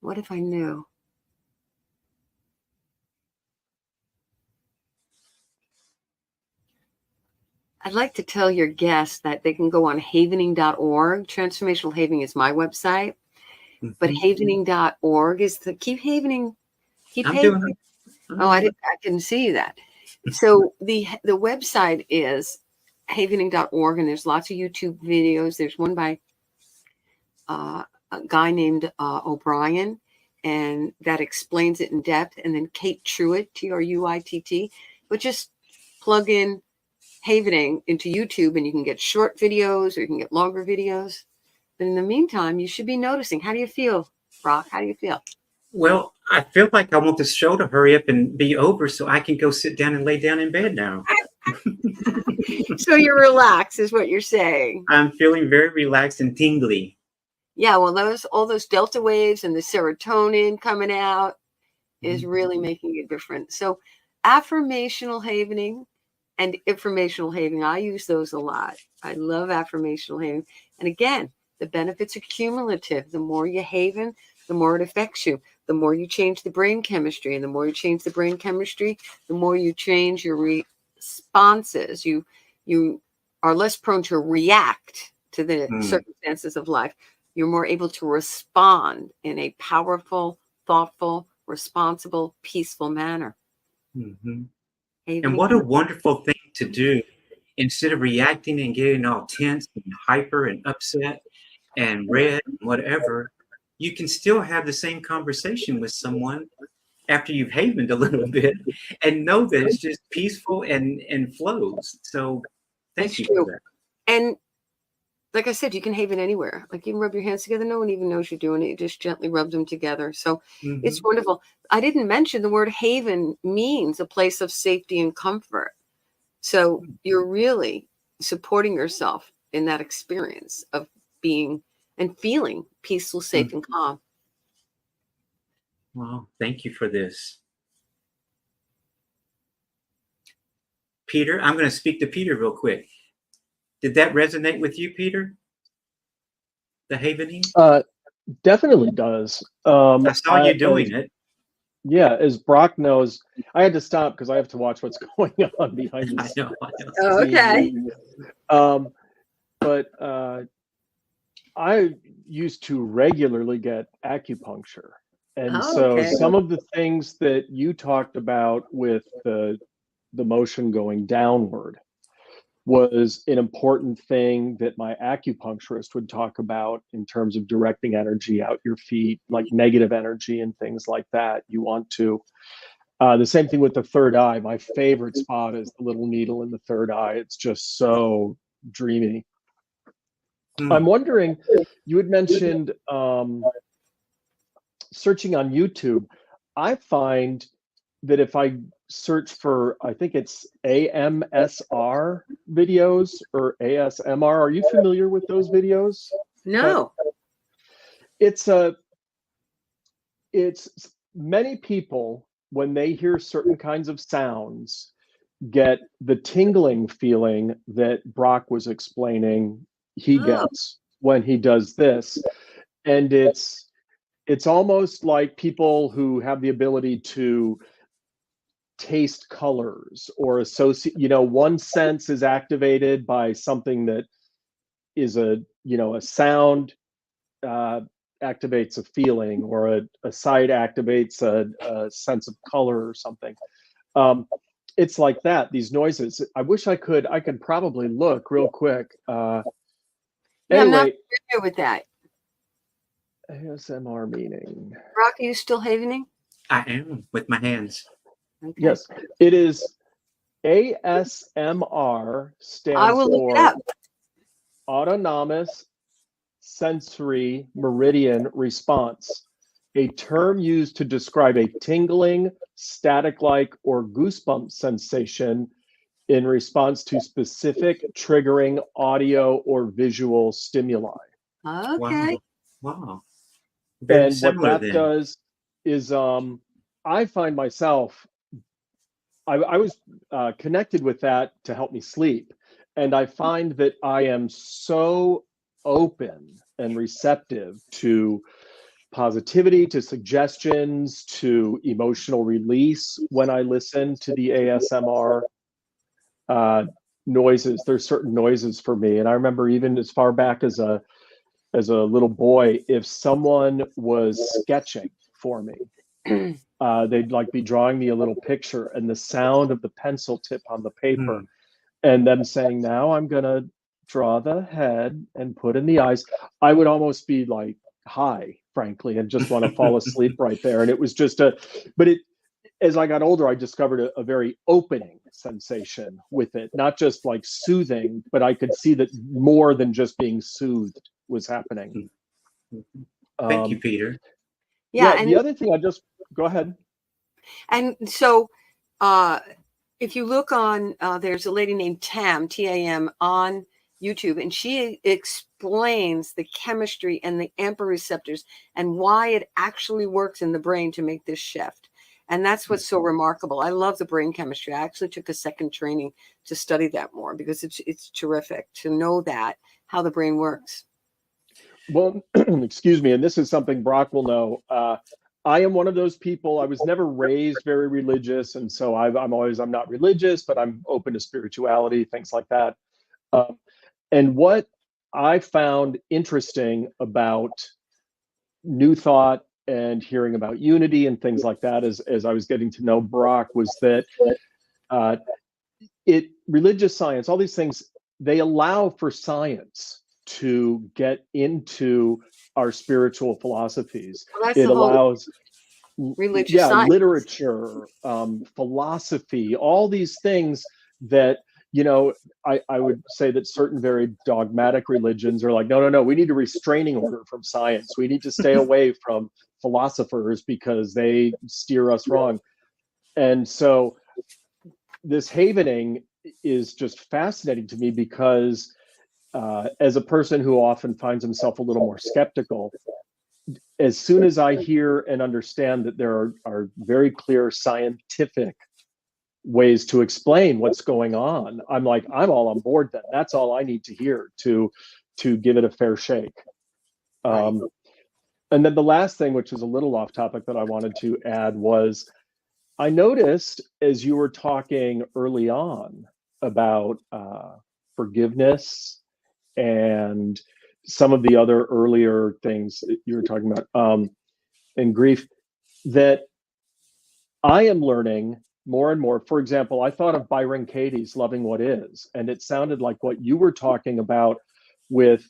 What if I knew? I'd like to tell your guests that they can go on havening.org. Transformational Havening is my website, but havening.org is the keep havening. Keep I'm havening. doing it. Oh, I didn't see that. So the website is havening.org, and there's lots of YouTube videos. There's one by a guy named O'Brien, and that explains it in depth. And then Kate Truitt, Truitt, but just plug in Havening into YouTube, and you can get short videos or you can get longer videos. But in the meantime, you should be noticing. How do you feel, Brock? How do you feel? Well, I feel like I want this show to hurry up and be over so I can go sit down and lay down in bed now. So you're relaxed, is what you're saying. I'm feeling very relaxed and tingly. Yeah, well, all those delta waves and the serotonin coming out is really making a difference. So affirmational havening and informational havening, I use those a lot. I love affirmational havening. And again, the benefits are cumulative. The more you haven, the more it affects you. The more you change the brain chemistry, and the more you change the brain chemistry, the more you change your responses. You are less prone to react to the circumstances of life. You're more able to respond in a powerful, thoughtful, responsible, peaceful manner. And what a wonderful thing to do. Instead of reacting and getting all tense and hyper and upset and red and whatever, you can still have the same conversation with someone after you've havened a little bit and know that it's just peaceful and flows. So thank you for that. And like I said, you can haven anywhere. Like you can rub your hands together. No one even knows you're doing it. You just gently rub them together. So it's wonderful. I didn't mention the word haven means a place of safety and comfort. So you're really supporting yourself in that experience of being and feeling peaceful, safe, and calm. Well, thank you for this. Peter, I'm going to speak to Peter real quick. Did that resonate with you, Peter? The havening? Definitely does. I saw you doing it. Yeah, as Brock knows, I had to stop because I have to watch what's going on behind the scenes. Oh, okay. But I used to regularly get acupuncture. And so some of the things that you talked about with the motion going downward was an important thing that my acupuncturist would talk about in terms of directing energy out your feet, like negative energy and things like that. You want to, the same thing with the third eye. My favorite spot is the little needle in the third eye. It's just so dreamy. I'm wondering, you had mentioned searching on YouTube. I find that if I search for, I think it's AMSR videos or ASMR. Are you familiar with those videos? No. It's many people, when they hear certain kinds of sounds, get the tingling feeling that Brock was explaining he gets when he does this. And it's almost like people who have the ability to taste colors or associate, one sense is activated by something that is a sound activates a feeling, or a sight activates a sense of color or something. It's like that, these noises. I wish I could probably look real quick. Yeah, anyway, I'm not familiar with that. ASMR meaning. Brock, are you still havening? I am, with my hands. Okay. Yes, it is ASMR stands for Autonomous Sensory Meridian Response, a term used to describe a tingling, static-like, or goosebump sensation in response to specific triggering audio or visual stimuli. Okay. Wow. And what that does is, I find myself, I was connected with that to help me sleep. And I find that I am so open and receptive to positivity, to suggestions, to emotional release when I listen to the ASMR noises. There's certain noises for me. And I remember even as far back as a little boy, if someone was sketching for me, they'd like be drawing me a little picture, and the sound of the pencil tip on the paper and them saying, now I'm going to draw the head and put in the eyes, I would almost be like high, frankly, and just want to fall asleep right there. And it was just as I got older, I discovered a very opening sensation with it, not just like soothing, but I could see that more than just being soothed was happening. Thank you, Peter. Yeah. And the other thing, go ahead. And so if you look on, there's a lady named Tam, T-A-M, on YouTube, and she explains the chemistry and the AMPA receptors and why it actually works in the brain to make this shift. And that's what's so remarkable. I love the brain chemistry. I actually took a second training to study that more because it's terrific to know that, how the brain works. Well, excuse me, and this is something Brock will know. I am one of those people. I was never raised very religious, and so I'm not religious, but I'm open to spirituality, things like that. And what I found interesting about New Thought and hearing about unity and things like that, as I was getting to know Brock, was that religious science, all these things, they allow for science to get into our spiritual philosophies. Well, it allows religious science, literature, philosophy, all these things that, I would say that certain very dogmatic religions are like, no, we need a restraining order from science. We need to stay away from philosophers because they steer us wrong. And so this havening is just fascinating to me because as a person who often finds himself a little more skeptical, as soon as I hear and understand that there are very clear scientific ways to explain what's going on, I'm all on board then. That's all I need to hear to give it a fair shake. And then the last thing, which is a little off topic that I wanted to add, was I noticed as you were talking early on about forgiveness and some of the other earlier things that you were talking about, and grief, that I am learning more and more. For example, I thought of Byron Katie's Loving What Is, and it sounded like what you were talking about with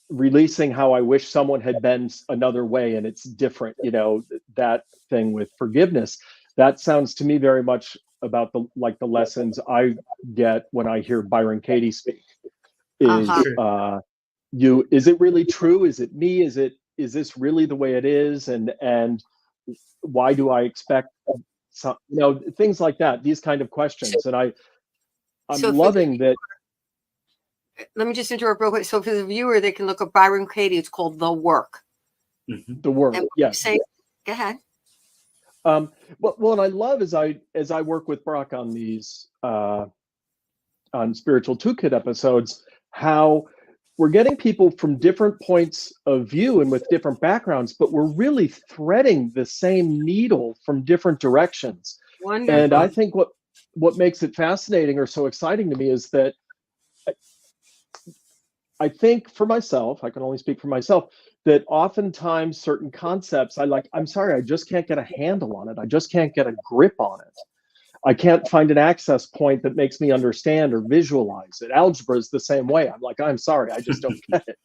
releasing how I wish someone had been another way and it's different, that thing with forgiveness. That sounds to me very much about the lessons I get when I hear Byron Katie speak. Is it really true? Is it me? Is this really the way it is? And why do I expect some, things like that, these kind of questions. And I'm loving that. Let me just interrupt real quick. So for the viewer, they can look up Byron Katie. It's called The Work. The Work. Yes. Go ahead. Well, and I love as I work with Brock on these on Spiritual Toolkit episodes, how we're getting people from different points of view and with different backgrounds, but we're really threading the same needle from different directions. Wonderful. And I think what makes it fascinating or so exciting to me is that I think for myself, I can only speak for myself, that oftentimes certain concepts I'm sorry, I just can't get a handle on it. I just can't get a grip on it. I can't find an access point that makes me understand or visualize it. Algebra is the same way. I'm sorry, I just don't get it.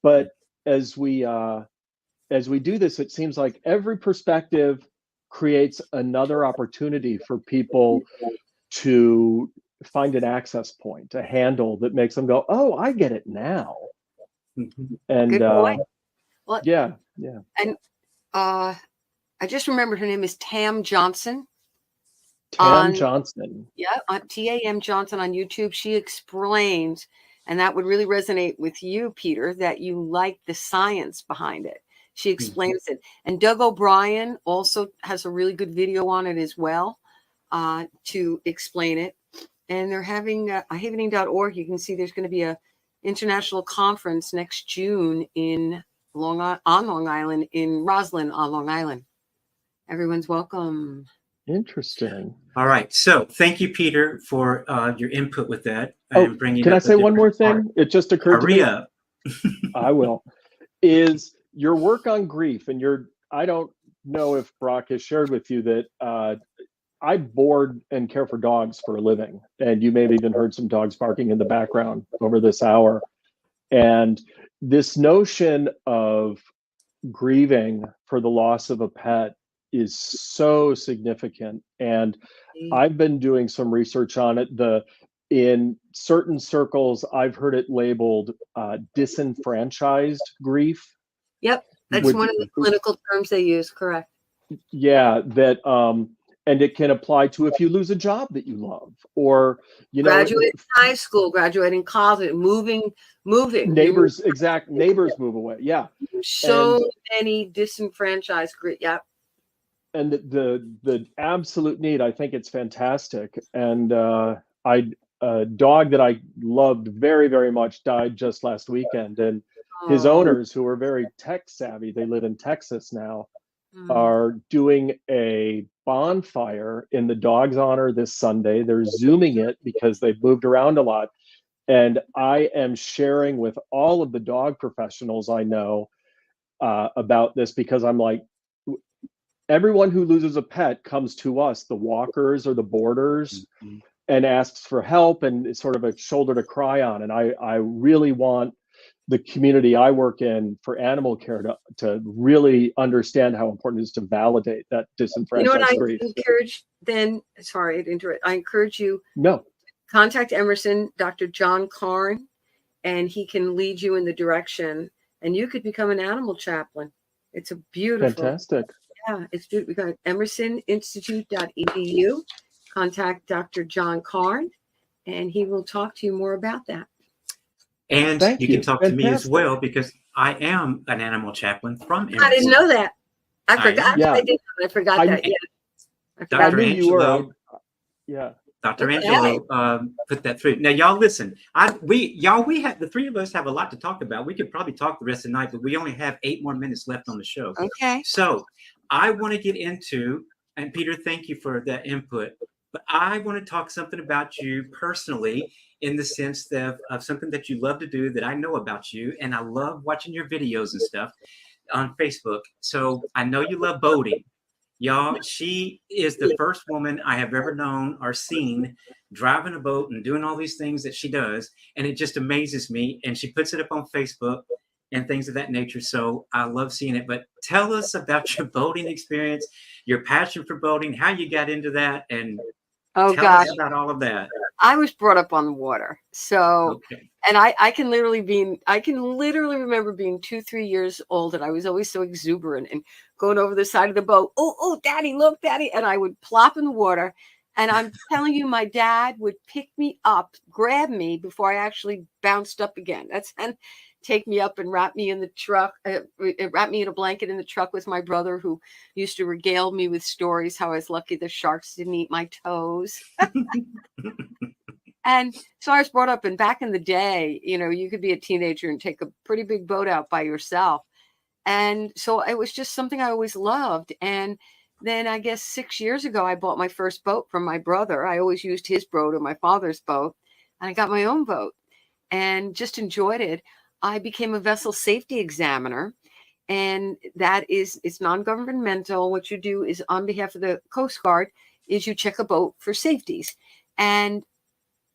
But as we do this, it seems like every perspective creates another opportunity for people to find an access point, a handle that makes them go, oh, I get it now. And good point. Well, yeah. And I just remembered her name is Tam Johnson. Johnson. Yeah, on T-A-M Johnson on YouTube. She explains, and that would really resonate with you, Peter, that you like the science behind it. She explains it. And Doug O'Brien also has a really good video on it as well to explain it. And they're having havening.org. You can see there's going to be a international conference next June on Long Island, in Roslyn on Long Island. Everyone's welcome. Interesting. All right. So thank you, Peter, for your input with that. Oh, can I say one more thing? It just occurred to me. Hurry up. I will. Is your work on grief, and I don't know if Brock has shared with you that I board and care for dogs for a living, and you may have even heard some dogs barking in the background over this hour. And this notion of grieving for the loss of a pet is so significant. And I've been doing some research on it. In certain circles, I've heard it labeled disenfranchised grief. Yep, that's one of the clinical terms they use. Correct. Yeah, that and it can apply to if you lose a job that you love, or graduating high school, graduating college, moving. Neighbors move away. Yeah, so many disenfranchised grief. Yeah. And the absolute need, I think it's fantastic. And a dog that I loved very, very much died just last weekend. And his owners, who are very tech savvy, they live in Texas now, are doing a bonfire in the dog's honor this Sunday. They're Zooming it because they've moved around a lot. And I am sharing with all of the dog professionals I know about this, because I'm like, everyone who loses a pet comes to us, the walkers or the boarders, and asks for help, and it's sort of a shoulder to cry on. And I really want the community I work in for animal care to really understand how important it is to validate that disenfranchised grief. Encourage then, sorry to interrupt, I encourage you. No. Contact Emerson, Dr. John Karn, and he can lead you in the direction, and you could become an animal chaplain. It's a beautiful. Fantastic. Yeah, it's beautiful. We got emersoninstitute.edu. Contact Dr. John Karn, and he will talk to you more about that. And you can talk to me as well, because I am an animal chaplain from Emerson. I didn't know that. I forgot. I forgot that. Yeah. Dr. Angelo. Yeah. Dr. Angelo put that through. Now, y'all listen. We have, the three of us have a lot to talk about. We could probably talk the rest of the night, but we only have 8 more minutes left on the show. Okay. So I want to get into, and Peter, thank you for that input, but I want to talk something about you personally, in the sense of something that you love to do that I know about you, and I love watching your videos and stuff on Facebook. So I know you love boating. Y'all, she is the first woman I have ever known or seen driving a boat and doing all these things that she does. And it just amazes me. And she puts it up on Facebook and things of that nature. So I love seeing it. But tell us about your boating experience, your passion for boating, how you got into that, and tell us about all of that. I was brought up on the water. So, and I can literally remember being 2-3 years old, and I was always so exuberant and going over the side of the boat. Oh, Daddy, look, Daddy. And I would plop in the water. And I'm telling you, my dad would pick me up, grab me before I actually bounced up again. And take me up and wrap me in the truck, wrap me in a blanket in the truck with my brother, who used to regale me with stories how I was lucky the sharks didn't eat my toes. And so I was brought up, and back in the day, you could be a teenager and take a pretty big boat out by yourself. And so it was just something I always loved. And then I guess 6 years ago, I bought my first boat from my brother. I always used his boat or my father's boat, and I got my own boat and just enjoyed it. I became a vessel safety examiner, and it's non-governmental. What you do is, on behalf of the Coast Guard, is you check a boat for safeties. And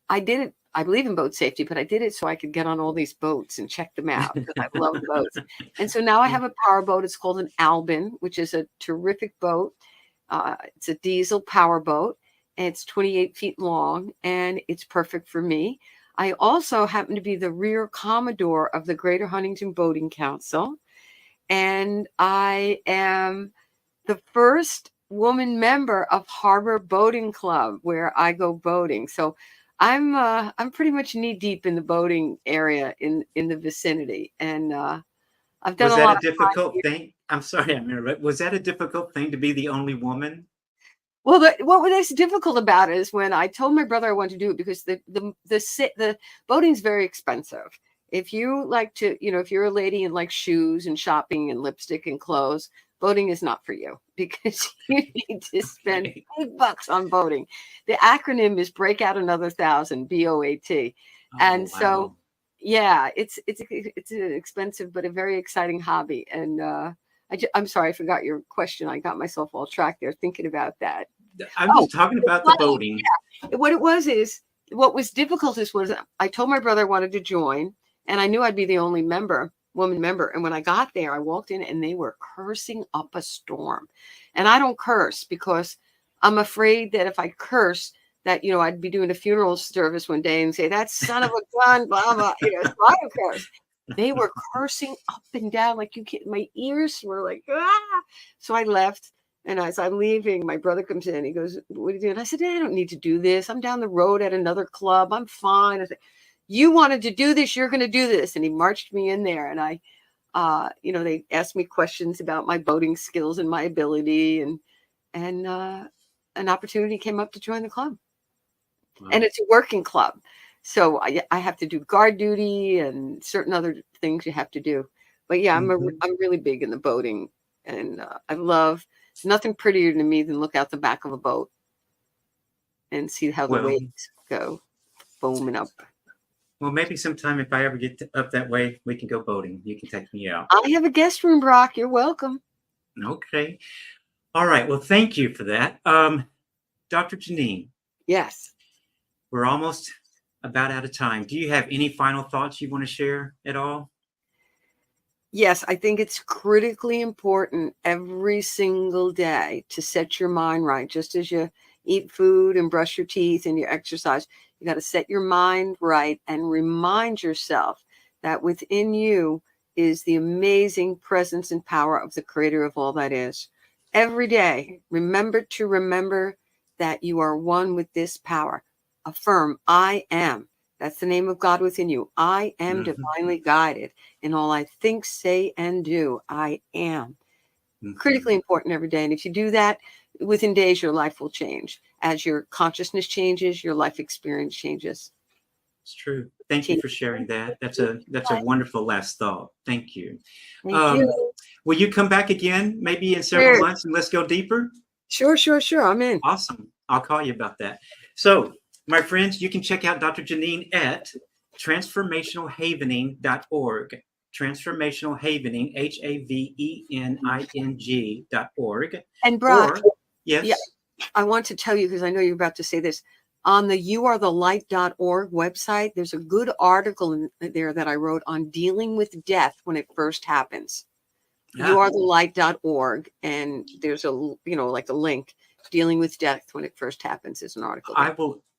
I did it. I believe in boat safety, but I did it so I could get on all these boats and check them out, because I love boats. And so now I have a power boat. It's called an Albin, which is a terrific boat. It's a diesel power boat, and it's 28 feet long, and it's perfect for me. I also happen to be the rear commodore of the Greater Huntington Boating Council, and I am the first woman member of Harbor Boating Club, where I go boating. So I'm pretty much knee deep in the boating area in the vicinity, and I've done. Was that a difficult thing? I'm sorry, I'm interrupting. Was that a difficult thing to be the only woman? Well, what was difficult about it is when I told my brother I wanted to do it, because the boating's very expensive. If you like to, if you're a lady and like shoes and shopping and lipstick and clothes, voting is not for you because you need to spend big bucks on voting. The acronym is Break Out Another 1,000, BOAT. And so, yeah, it's an expensive but a very exciting hobby. And I'm sorry, I forgot your question. I got myself all tracked there thinking about that. I'm just talking about the voting. Yeah. What it was is, what was difficult was I told my brother I wanted to join, and I knew I'd be the only woman member. And when I got there, I walked in and they were cursing up a storm. And I don't curse because I'm afraid that if I curse, that, you know, I'd be doing a funeral service one day and say, that son of a gun, blah, blah, you know, so I don't curse. They were cursing up and down like you can't, my ears were like, ah. So I left. And as I'm leaving, my brother comes in. He goes, what are you doing? I said, I don't need to do this. I'm down the road at another club. I'm fine. I said, you wanted to do this. You're going to do this. And he marched me in there. And I, you know, they asked me questions about my voting skills and my ability. And an opportunity came up to join the club. Wow. And it's a working club. So I have to do guard duty and certain other things you have to do. But yeah, I'm really big in the voting. And I love, it's nothing prettier to me than look out the back of a boat and see how the waves go foaming up. Well, maybe sometime if I ever get up that way, we can go boating. You can take me out. I have a guest room, Brock. You're welcome. Okay. All right. Well, thank you for that. Dr. Janine. Yes. We're almost about out of time. Do you have any final thoughts you want to share at all? Yes, I think it's critically important every single day to set your mind right. Just as you eat food and brush your teeth and you exercise, you got to set your mind right and remind yourself that within you is the amazing presence and power of the creator of all that is. Every day, remember that you are one with this power. Affirm, I am. That's the name of God within you. I am divinely guided in all I think, say, and do. I am. Critically important every day. And if you do that, within days, your life will change. As your consciousness changes, your life experience changes. It's true. Thank you for sharing that. That's a wonderful last thought. Thank you. Thank you. Will you come back again, maybe in several months, and let's go deeper? Sure. I'm in. Awesome. I'll call you about that. So, my friends, you can check out Dr. Janine at transformationalhavening.org. Transformationalhavening, HAVENING.org. And Brock, yes. Yeah, I want to tell you, because I know you're about to say this, on the youarethelight.org website, there's a good article in there that I wrote on dealing with death when it first happens. Youarethelight.org, and there's a like a link. Dealing with death when it first happens is an article there.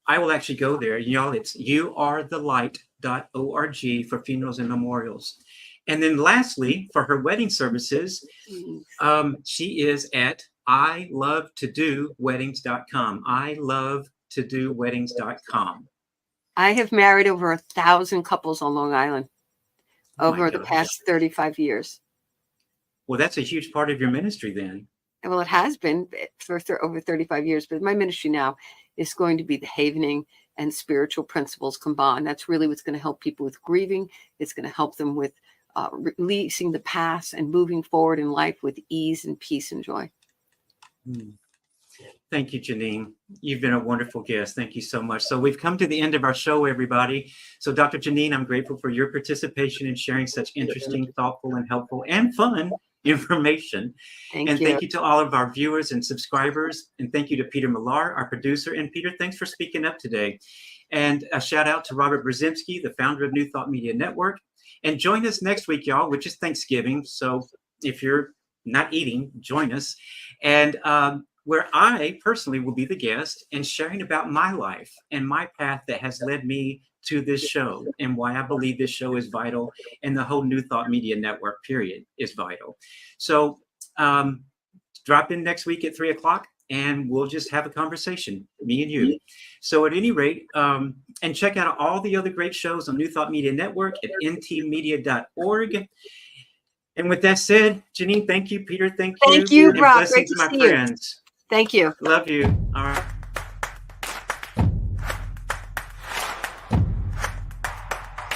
I will actually go there. Y'all, it's youarethelight.org for funerals and memorials. And then lastly, for her wedding services, she is at ilovetodoweddings.com. ilovetodoweddings.com. I have married over 1,000 couples on Long Island over the past 35 years. Well, that's a huge part of your ministry then. Well, it has been for over 35 years, but my ministry now is going to be the havening and spiritual principles combined. That's really what's going to help people with grieving. It's going to help them with releasing the past and moving forward in life with ease and peace and joy. Thank you, Janine. You've been a wonderful guest. Thank you so much. So we've come to the end of our show, everybody. So Dr. Janine, I'm grateful for your participation in sharing such interesting, thoughtful, and helpful and fun information. Thank you to all of our viewers and subscribers. And thank you to Peter Millar, our producer. And Peter, thanks for speaking up today. And a shout out to Robert Brzezinski, the founder of New Thought Media Network. And join us next week, y'all, which is Thanksgiving. So if you're not eating, join us. And where I personally will be the guest and sharing about my life and my path that has led me to this show and why I believe this show is vital and the whole New Thought Media Network period is vital. So drop in next week at 3:00 and we'll just have a conversation, me and you. So at any rate, and check out all the other great shows on New Thought Media Network at ntmedia.org. And with that said, Janine, thank you. Peter, thank you. Thank you, Brock. Great to my see friends. You. Thank you. Love you. All right.